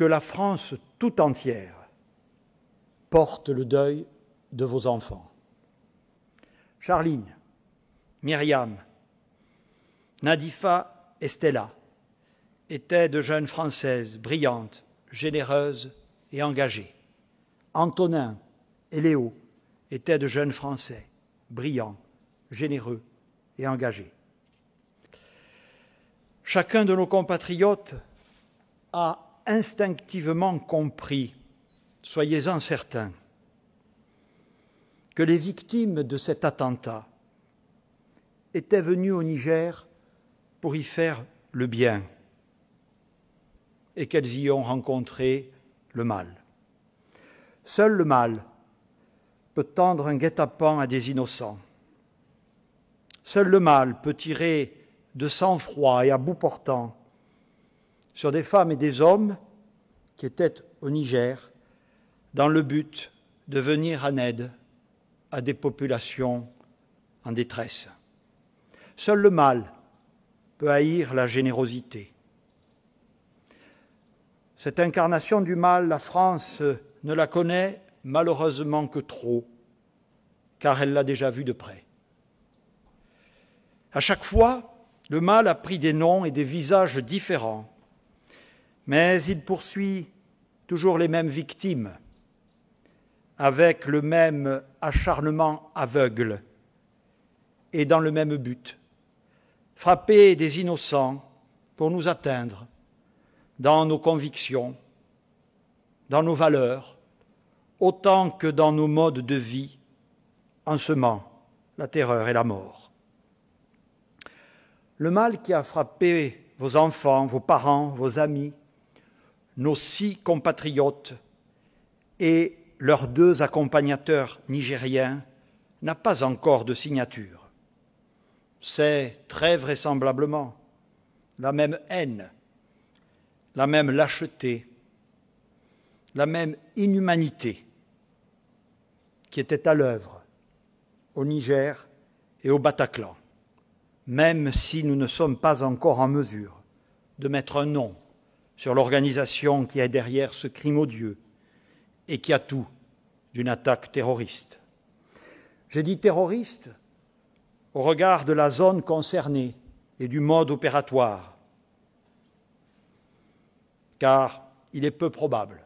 que la France tout entière porte le deuil de vos enfants. Charline, Myriam, Nadifa et Stella étaient de jeunes Françaises brillantes, généreuses et engagées. Antonin et Léo étaient de jeunes Français brillants, généreux et engagés. Chacun de nos compatriotes a instinctivement compris, soyez-en certains, que les victimes de cet attentat étaient venues au Niger pour y faire le bien et qu'elles y ont rencontré le mal. Seul le mal peut tendre un guet-apens à des innocents. Seul le mal peut tirer de sang-froid et à bout portant sur des femmes et des hommes qui étaient au Niger dans le but de venir en aide à des populations en détresse. Seul le mal peut haïr la générosité. Cette incarnation du mal, la France ne la connaît malheureusement que trop, car elle l'a déjà vue de près. À chaque fois, le mal a pris des noms et des visages différents, mais il poursuit toujours les mêmes victimes, avec le même acharnement aveugle et dans le même but, frapper des innocents pour nous atteindre dans nos convictions, dans nos valeurs, autant que dans nos modes de vie, en semant la terreur et la mort. Le mal qui a frappé vos enfants, vos parents, vos amis, nos 6 compatriotes et leurs 2 accompagnateurs nigériens n'a pas encore de signature. C'est très vraisemblablement la même haine, la même lâcheté, la même inhumanité qui était à l'œuvre au Niger et au Bataclan, même si nous ne sommes pas encore en mesure de mettre un nom sur l'organisation qui est derrière ce crime odieux et qui a tout d'une attaque terroriste. J'ai dit terroriste au regard de la zone concernée et du mode opératoire, car il est peu probable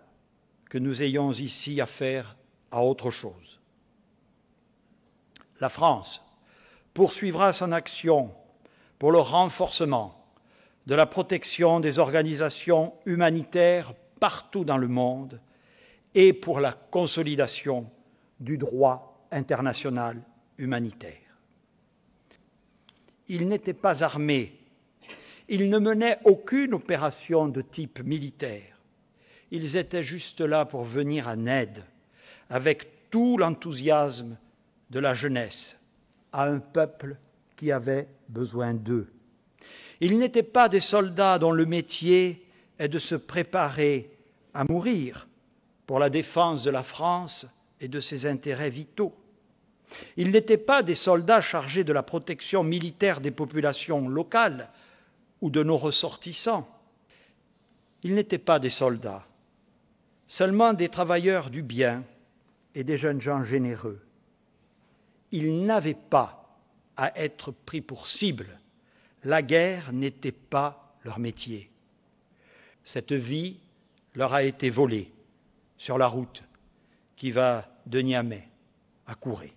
que nous ayons ici affaire à autre chose. La France poursuivra son action pour le renforcement de la protection des organisations humanitaires partout dans le monde et pour la consolidation du droit international humanitaire. Ils n'étaient pas armés, ils ne menaient aucune opération de type militaire. Ils étaient juste là pour venir en aide, avec tout l'enthousiasme de la jeunesse, à un peuple qui avait besoin d'eux. Ils n'étaient pas des soldats dont le métier est de se préparer à mourir pour la défense de la France et de ses intérêts vitaux. Ils n'étaient pas des soldats chargés de la protection militaire des populations locales ou de nos ressortissants. Ils n'étaient pas des soldats, seulement des travailleurs du bien et des jeunes gens généreux. Ils n'avaient pas à être pris pour cible. La guerre n'était pas leur métier. Cette vie leur a été volée sur la route qui va de Niamey à Kouré.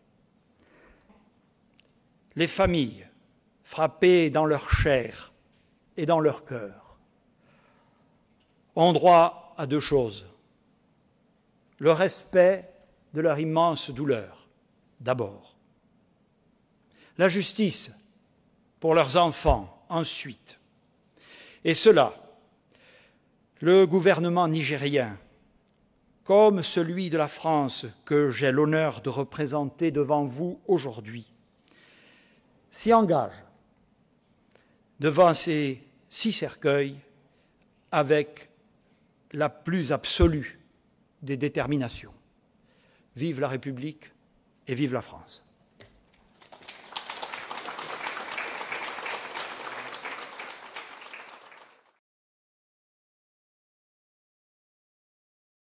Les familles frappées dans leur chair et dans leur cœur ont droit à 2 choses. Le respect de leur immense douleur, d'abord. La justice pour leurs enfants, ensuite. Et cela, le gouvernement nigérien, comme celui de la France que j'ai l'honneur de représenter devant vous aujourd'hui, s'y engage devant ces 6 cercueils avec la plus absolue des déterminations. Vive la République et vive la France.